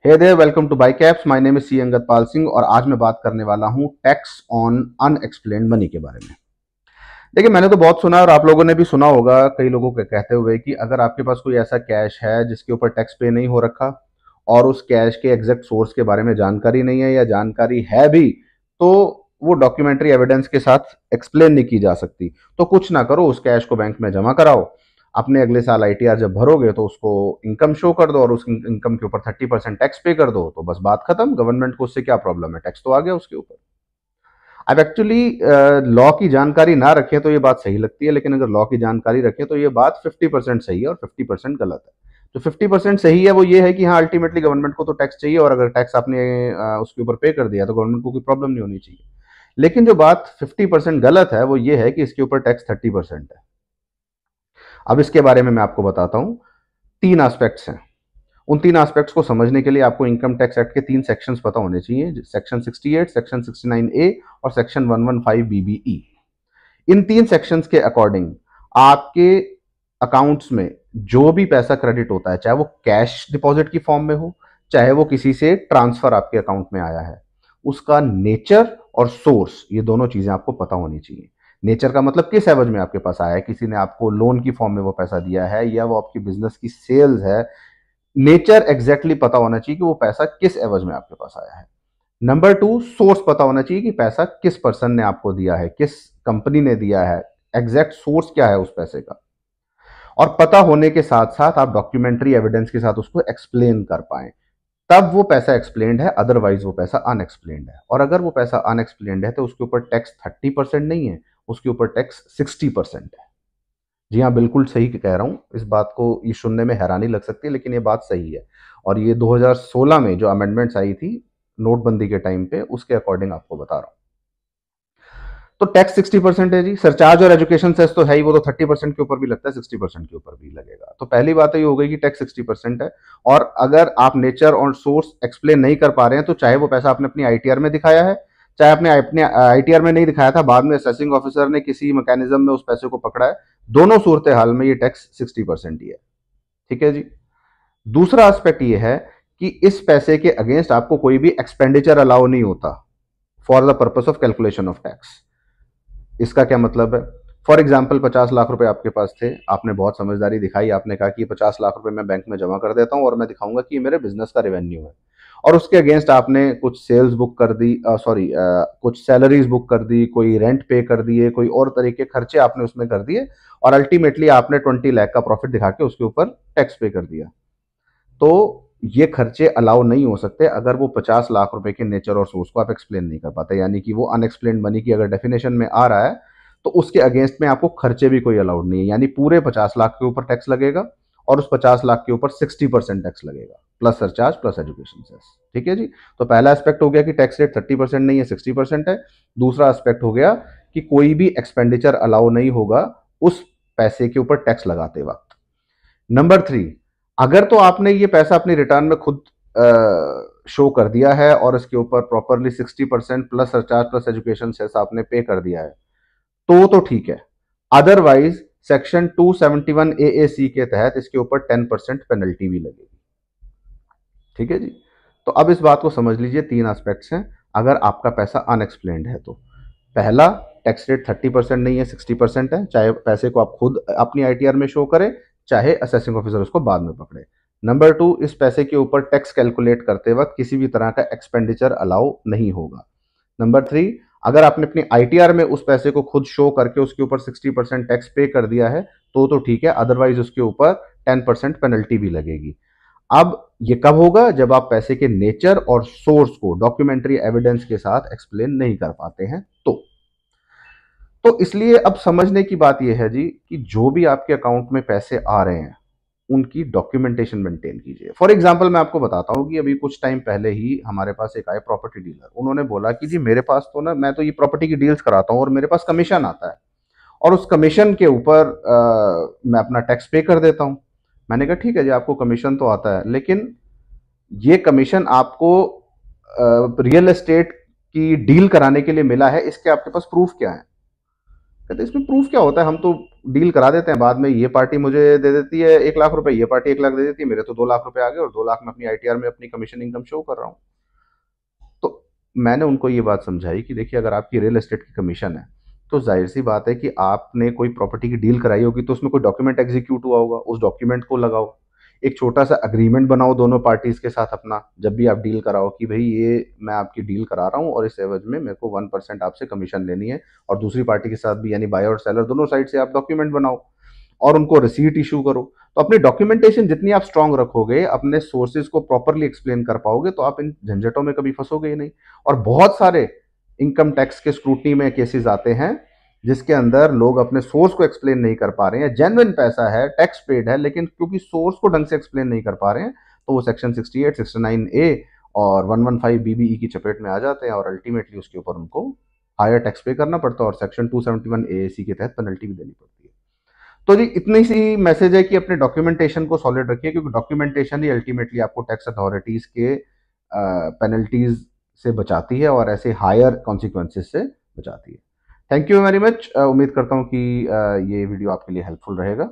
Hey there, welcome to bike apps. My name is C Angadpal Singh और आज मैं बात करने वाला हूं टैक्स ऑन अनएक्सप्लेन्ड मनी के बारे में। देखिए, मैंने तो बहुत सुना है और आप लोगों ने भी सुना होगा कई लोगों के कहते हुए कि अगर आपके पास कोई ऐसा कैश है जिसके ऊपर टैक्स पे नहीं हो रखा और उस कैश के एग्जैक्ट सोर्स के बारे में जानकारी नहीं है या जानकारी है भी, तो वो डॉक्यूमेंट्री एविडेंस के साथ एक्सप्लेन नहीं की जा सकती। तो कुछ ना करो, उस कैश को बैंक में जमा कराओ। अपने अगले साल आईटीआर जब भरोगे तो उसको इनकम शो कर दो और उस इनकम के ऊपर 30% टैक्स पे कर दो, तो बस बात खत्म। गवर्नमेंट को उससे क्या प्रॉब्लम है, टैक्स तो आ गया उसके ऊपर। अब एक्चुअली लॉ की जानकारी ना रखें तो ये बात सही लगती है, लेकिन अगर लॉ की जानकारी रखें तो ये बात 50% सही है और 50% गलत है। जो 50% सही है वो ये है कि हाँ, अल्टीमेटली गवर्नमेंट को तो टैक्स चाहिए और अगर टैक्स आपने उसके ऊपर पे कर दिया तो गवर्नमेंट को कोई प्रॉब्लम नहीं होनी चाहिए। लेकिन जो बात 50% गलत है वो ये है कि इसके ऊपर टैक्स 30% है। अब इसके बारे में मैं आपको बताता हूं। तीन एस्पेक्ट्स हैं। उन तीन एस्पेक्ट्स को समझने के लिए आपको इनकम टैक्स एक्ट के तीन सेक्शंस पता होने चाहिए, सेक्शन 68, सेक्शन 69 ए और सेक्शन 115 बीबीई। इन तीन सेक्शंस के अकॉर्डिंग आपके अकाउंट्स में जो भी पैसा क्रेडिट होता है, चाहे वो कैश डिपॉजिट की फॉर्म में हो, चाहे वो किसी से ट्रांसफर आपके अकाउंट में आया है, उसका नेचर और सोर्स, ये दोनों चीजें आपको पता होनी चाहिए। नेचर का मतलब किस एवज में आपके पास आया है, किसी ने आपको लोन की फॉर्म में वो पैसा दिया है या वो आपकी बिजनेस की सेल्स है। नेचर एग्जैक्टली पता होना चाहिए कि वो पैसा किस एवज में आपके पास आया है। नंबर टू, सोर्स पता होना चाहिए कि पैसा किस पर्सन ने आपको दिया है, किस कंपनी ने दिया है, एग्जैक्ट सोर्स क्या है उस पैसे का। और पता होने के साथ साथ आप डॉक्यूमेंट्री एविडेंस के साथ उसको एक्सप्लेन कर पाए, तब वो पैसा एक्सप्लेन्ड है, अदरवाइज वो पैसा अनएक्सप्लेन्ड है। और अगर वो पैसा अनएक्सप्लेन्ड है तो उसके ऊपर टैक्स 30% नहीं है, उसके ऊपर टैक्स 60% है। जी हाँ, बिल्कुल सही कह रहा हूं। इस बात को ये सुनने में हैरानी लग सकती है, लेकिन ये बात सही है। और ये 2016 में जो अमेंडमेंट्स आई थी नोटबंदी के टाइम पे, उसके अकॉर्डिंग आपको बता रहा हूं। तो टैक्स 60% है जी। सरचार्ज और एजुकेशन सेस तो है ही, वो तो 30% के ऊपर भी लगता है, 60% के ऊपर भी लगेगा। तो पहली बात तो ये हो गई कि टैक्स 60% है। और अगर आप नेचर और सोर्स एक्सप्लेन नहीं कर पा रहे हैं, तो चाहे वो पैसा आपने अपनी आईटीआर में दिखाया है, चाहे आपने अपने आईटीआर में नहीं दिखाया था, बाद में असेसिंग ऑफिसर ने किसी मैकेनिज्म में उस पैसे को पकड़ा है, दोनों सूरत हाल में ये टैक्स 60% ही है। ठीक है जी। दूसरा एस्पेक्ट ये है कि इस पैसे के अगेंस्ट आपको कोई भी एक्सपेंडिचर अलाउ नहीं होता for the purpose of calculation of tax. इसका क्या मतलब है? फॉर एग्जाम्पल 50 लाख रुपए आपके पास थे, आपने बहुत समझदारी दिखाई, आपने कहा कि 50 लाख रुपए मैं बैंक में जमा कर देता हूं और मैं दिखाऊंगा कि ये मेरे बिजनेस का रेवेन्यू है। और उसके अगेंस्ट आपने कुछ सेल्स बुक कर दी, सॉरी, कुछ सैलरीज बुक कर दी, कोई रेंट पे कर दिए, कोई और तरीके खर्चे आपने उसमें कर दिए और अल्टीमेटली आपने 20 लाख का प्रॉफिट दिखा के उसके ऊपर टैक्स पे कर दिया। तो ये खर्चे अलाउ नहीं हो सकते अगर वो 50 लाख रुपए के नेचर और सोर्स को आप एक्सप्लेन नहीं कर पाते, यानी कि वो अनएक्सप्लेन्ड मनी की अगर डेफिनेशन में आ रहा है तो उसके अगेंस्ट में आपको खर्चे भी कोई अलाउड नहीं है, यानी पूरे 50 लाख के ऊपर टैक्स लगेगा और उस 50 लाख के ऊपर 60% टैक्स लगेगा, plus surcharge plus education cess. ठीक है जी। तो पहला एस्पेक्ट हो गया कि टैक्स रेट 30% नहीं है, 60% है। दूसरा एस्पेक्ट हो गया कि कोई भी एक्सपेंडिचर अलाउ नहीं होगा उस पैसे के ऊपर टैक्स लगाते वक्त। नंबर थ्री, अगर तो आपने ये पैसा अपनी रिटर्न में खुद शो कर दिया है और इसके ऊपर properly 60% plus surcharge plus education cess आपने पे कर दिया है, तो ठीक है। अदरवाइज सेक्शन 271 AAC के तहत इसके ऊपर 10% पेनल्टी भी लगेगी। ठीक है जी। तो अब इस बात को समझ लीजिए, तीन एस्पेक्ट्स हैं अगर आपका पैसा अनएक्सप्लेन्ड है तो। पहला, टैक्स रेट 30% नहीं है, 60% है, चाहे पैसे को आप खुद अपनी आईटीआर में शो करें, चाहे असेसिंग ऑफिसर उसको बाद में पकड़े। नंबर टू, इस पैसे के ऊपर टैक्स कैलकुलेट करते वक्त किसी भी तरह का एक्सपेंडिचर अलाउ नहीं होगा। नंबर थ्री, अगर आपने अपनी आईटीआर में उस पैसे को खुद शो करके उसके ऊपर 60% टैक्स पे कर दिया है तो ठीक है, अदरवाइज उसके ऊपर 10% पेनल्टी भी लगेगी। अब ये कब होगा? जब आप पैसे के नेचर और सोर्स को डॉक्यूमेंट्री एविडेंस के साथ एक्सप्लेन नहीं कर पाते हैं तो इसलिए अब समझने की बात यह है जी कि जो भी आपके अकाउंट में पैसे आ रहे हैं उनकी डॉक्यूमेंटेशन मेंटेन कीजिए। फॉर एग्जांपल मैं आपको बताता हूं कि अभी कुछ टाइम पहले ही हमारे पास एक आए प्रॉपर्टी डीलर, उन्होंने बोला कि जी मेरे पास तो ना, मैं तो ये प्रॉपर्टी की डील्स कराता हूं और मेरे पास कमीशन आता है और उस कमीशन के ऊपर मैं अपना टैक्स पे कर देता हूं। मैंने कहा ठीक है जी, आपको कमीशन तो आता है, लेकिन ये कमीशन आपको रियल एस्टेट की डील कराने के लिए मिला है, इसके आपके पास प्रूफ क्या है? कहते इसमें प्रूफ क्या होता है, हम तो डील करा देते हैं, बाद में ये पार्टी मुझे दे देती है 1 लाख रुपए, ये पार्टी 1 लाख दे देती है, मेरे तो 2 लाख रुपए आ गए और 2 लाख में अपनी आईटीआर में अपनी कमीशन इनकम शो कर रहा हूँ। तो मैंने उनको ये बात समझाई कि देखिए अगर आपकी रियल एस्टेट की कमीशन है तो जाहिर सी बात है कि आपने कोई प्रॉपर्टी की डील कराई होगी तो उसमें कोई डॉक्यूमेंट एग्जीक्यूट हुआ होगा, उस डॉक्यूमेंट को लगाओ, एक छोटा सा अग्रीमेंट बनाओ दोनों पार्टीज के साथ अपना, जब भी आप डील कराओ कि भाई ये मैं आपकी डील करा रहा हूँ और इस एवज में मेरे को 1% आपसे कमीशन लेनी है, और दूसरी पार्टी के साथ भी यानी बायर और सेलर दोनों साइड से आप डॉक्यूमेंट बनाओ और उनको रिसीट इशू करो। तो अपनी डॉक्यूमेंटेशन जितनी आप स्ट्रांग रखोगे, अपने सोर्सेज को प्रॉपरली एक्सप्लेन कर पाओगे, तो आप इन झंझटों में कभी फंसोगे ही नहीं। और बहुत सारे इनकम टैक्स के स्क्रूटनी में केसेस आते हैं जिसके अंदर लोग अपने सोर्स को एक्सप्लेन नहीं कर पा रहे हैं, जेन्युइन पैसा है, टैक्स पेड है, लेकिन क्योंकि सोर्स को ढंग से एक्सप्लेन नहीं कर पा रहे हैं तो वो सेक्शन 68, 69A और 115 BBE की चपेट में आ जाते हैं और अल्टीमेटली उसके ऊपर उनको हायर टैक्स पे करना पड़ता है और सेक्शन 271 AAC के तहत पेनल्टी भी देनी पड़ती है। तो जी इतनी सी मैसेज है कि अपने डॉक्यूमेंटेशन को सॉलिड रखिए, क्योंकि डॉक्यूमेंटेशन ही अल्टीमेटली आपको टैक्स अथॉरिटीज के पेनल्टीज से बचाती है और ऐसे हायर कॉन्सिक्वेंसेस से बचाती है। Thank you very much. उम्मीद करता हूँ कि ये वीडियो आपके लिए हेल्पफुल रहेगा।